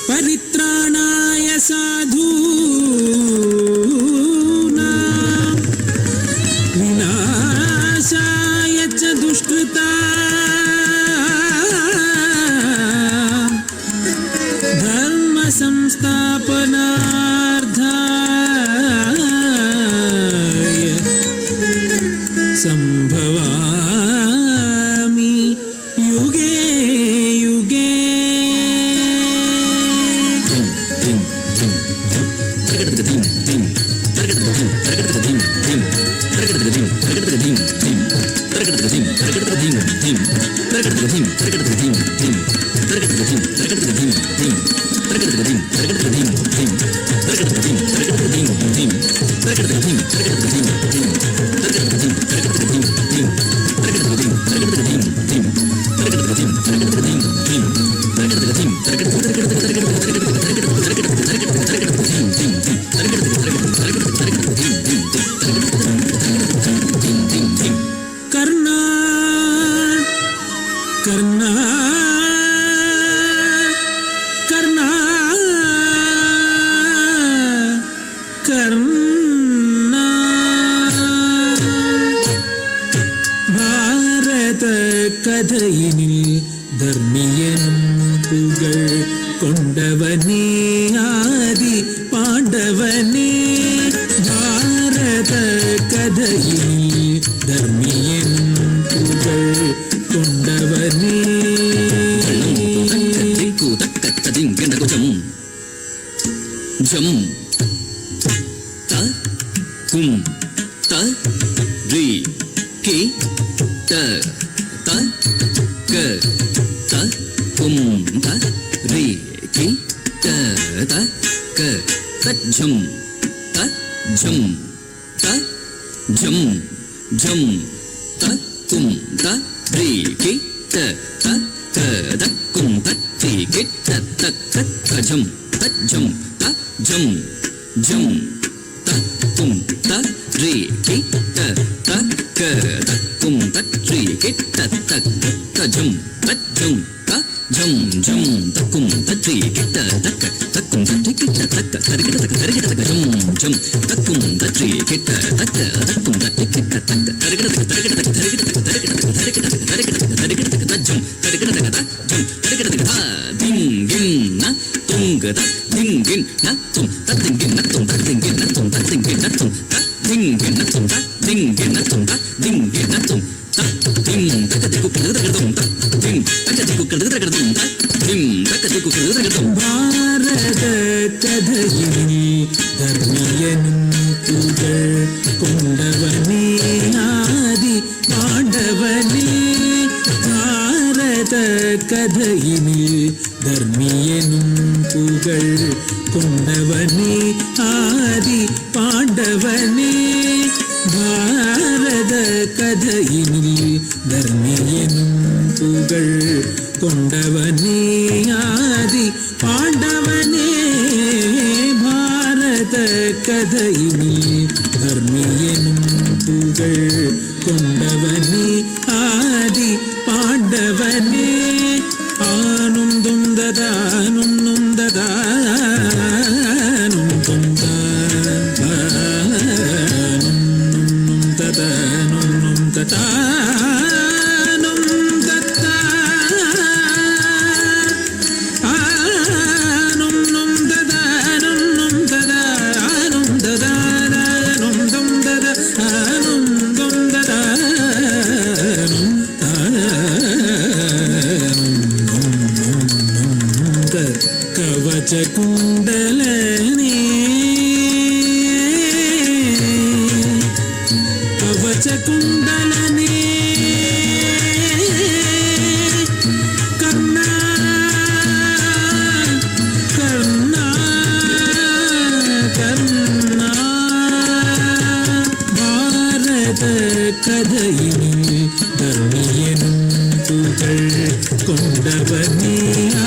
परित्राणाय साधूनां विनाशाय च दुष्कृतां धर्म संस्थापनार्थाय संभवामि युगे युगे। கதையினில் தர்மியனும் புகழ் கொண்டவனே ஆதி பாண்டவனே பாரத கதையினில் தர்மியனும் புகழ் கொண்டவனே ஜம் த கும் த ரி கி த த க த கும் த ரி கி த த க த ஜம் த ஜம் த ஜம் ஜம் த கும் த ரி கி த த க த கும் த ரி கி த த க த ஜம் த ஜம் த ஜம் ஜம் த கும் த ரி கி த த க த கும் த ரி கி த த க ஜம் த ஜம் த ஜம் ஜம் த கும் த ரி கி த த க த கும் த ரி கி த த க த ரி கி த க த ரி கி த க ஜம் ஜம் த கும் த ரி கி த த க த கும் த ரி கி த த க த ரி கி த க த ரி கி த க த ரி கி த க த ரி கி த க த ரி கி த க த ரி கி த க த ரி கி த க த ஜம் த ரி கி த க த ஜம் த ரி கி த க த திங் கின் ந துங்க த திங் கின் ந தும் த திங் கின் ந தும் த திங் கின் ந தும் த திங் கின் ந தும் த திங் கின் ந தும் த திங் கின் ந தும் த திங் கின் ந தும் த திங் த க தி கு க த க தும் த திங் த க தி கு க த க தும் த திங் த க தி கு க த க தும். பாரத கதையினில் தர்மியனும் புகழ் கொண்டவனே ஆதி பாண்டவனே பாரத கதையினில் தர்மியனும் புகழ் கொண்டவனே ஆதி பாண்டவனே பாரத கதையினில் தர்மியனும் புகழ் கொண்டவனே ஆதி பாண்டவனே பாரத கதையினில் தர்மியனும் புகழ் கொண்டவனே ஆதி பாண்டவனே ஆனும் துந்ததானும் நுந்ததானும் துந்தானும் ததானும் நுந்ததானும் தத்தா ஆனும் நுந்ததானும் நுந்ததானும் ததானும் துந்ததானும் துந்ததானும் கவச்ச குண்டலனே கவச்ச குண்டலனே கர்ணா கர்ணா கர்ணா பாரத கதையினில் தர்மியனும் புகழ் கொண்டவனே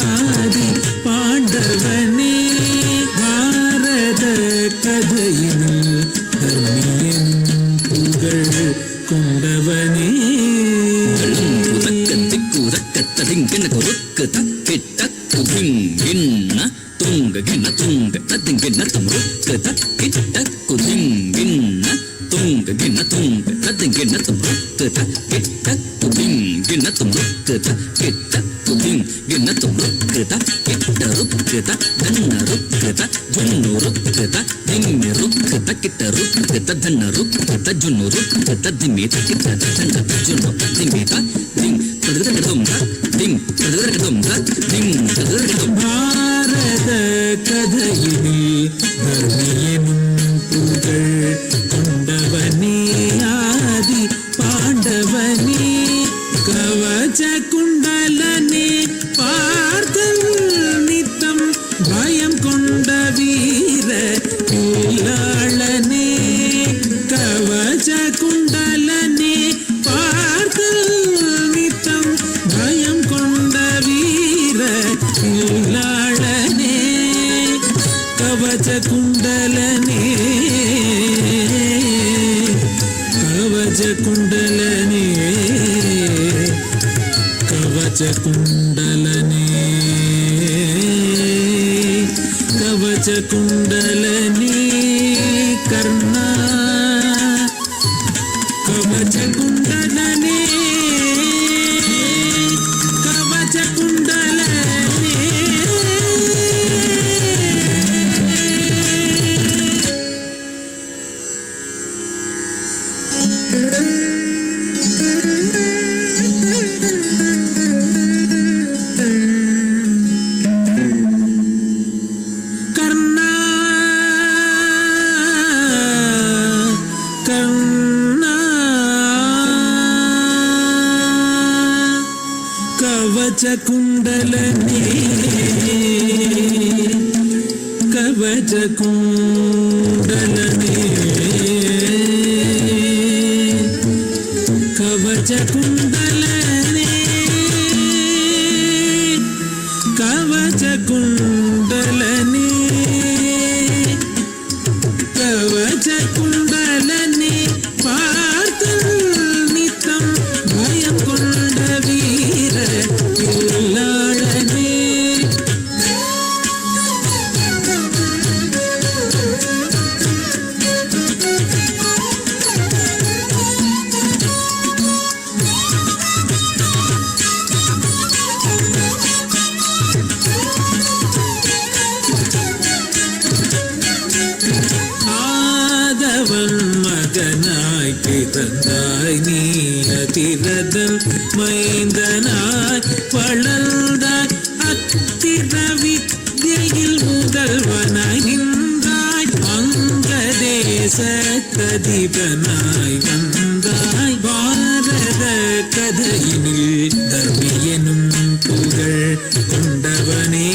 ஆதி பாண்டவனே பாரத கதையினில் தர்மியனும் புகழ் கொண்டவனே. திக்கு தக்க திங்கின குறுக்கு தக்கிட்ட குதிங்கின்ன tunga ginna tunga tatinginna tumrukka takitta kudinginna tunga ginna tunga tatinginna tumrukka takitta kudinginna tumrukka takitta kudinginna tumrukka takitta rukka tadanna rukka tajunnu rukka tadinni rukka takitta rukka tadanna rukka tajunnu rukka tadimmi takitta tadanna tajunnu tadimmi tading tadadadum tading tadadadum tading tadadadum பாரத கதையினில் தர்மியனும் புகழ் கொண்டவனே ஆதி பாண்டவனே கவச குண்டலனே பார்த்தல் நித்தம் பயம் கொண்ட வீர பிள்ளாளனே கவச குண்டலனே பார்த்தல் நித்தம் பயம் கொண்ட வீர பிள்ளாளனே கவச குண்டலனே கவச குண்டலனே கவச குண்டலனே கவச குண்டலனே கர்ணா கவச குண்டலனே கவச குண்டலனே கர்ணா கர்ணா கவச குண்டலனே கவச குண்டலனே கவச குண்டலனே கவச குண்டலனே கவச குண்டலனே பார்த்தல் நித்தம் பயம் கொண்ட வீர பிள்ளாளனே ஆதவன் மகனாய் பிறந்தாய் நீ அதிரதன் மைந்தனாய் வளர்ந்தாய் அத்திர வித்யில் முதல்வனாய் நின்றாய் அங்க தேசத்ததிபனாய் வந்தாய் பாரத கதையினில் தர்மியனும் புகழ் கொண்டவனே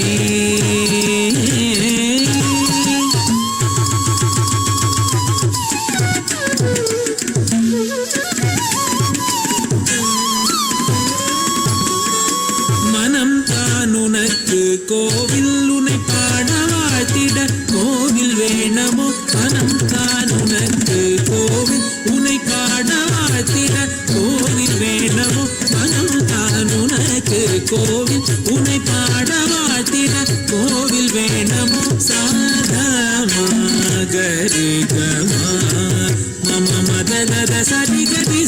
மனம் தான் உனக்கு கோவில் உனை பாட வாழ்த்திட கோவில் வேணமோ மனம் தான் உனக்கு கோவில் உனை பாட வாழ்த்திட கோவில் வேணமோ மனம் தான் உனக்கு கோவில் உனை பாட வாழ்த்திட கோவில் வேணமோ சாதமாகரிகமா மம மதனத சரிகதி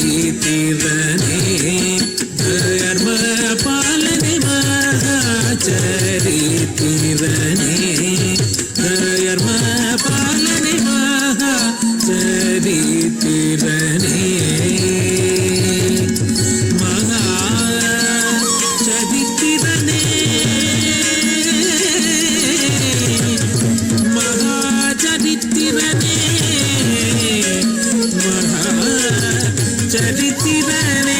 சாரித்திரனே தர்ம பாலனே மகாச்சரித்திரனே தர்ம பாலனே மகாச்சரித்திரனே மகாச்சரித்திரனே மகாச்சரித்திரனே மகாச்சரித்திரனே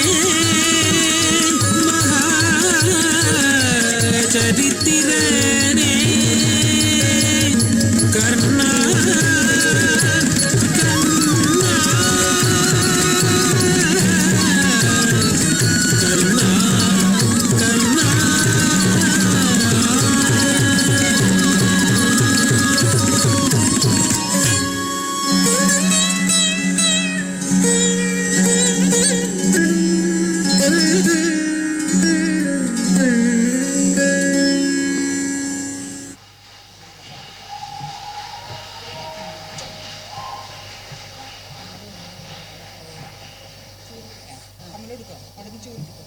மகாச்சரித்திரனே கர்ணா கர்ணா கர்ணா கர்ணா அடிச்சு ஊற்றிக்கோ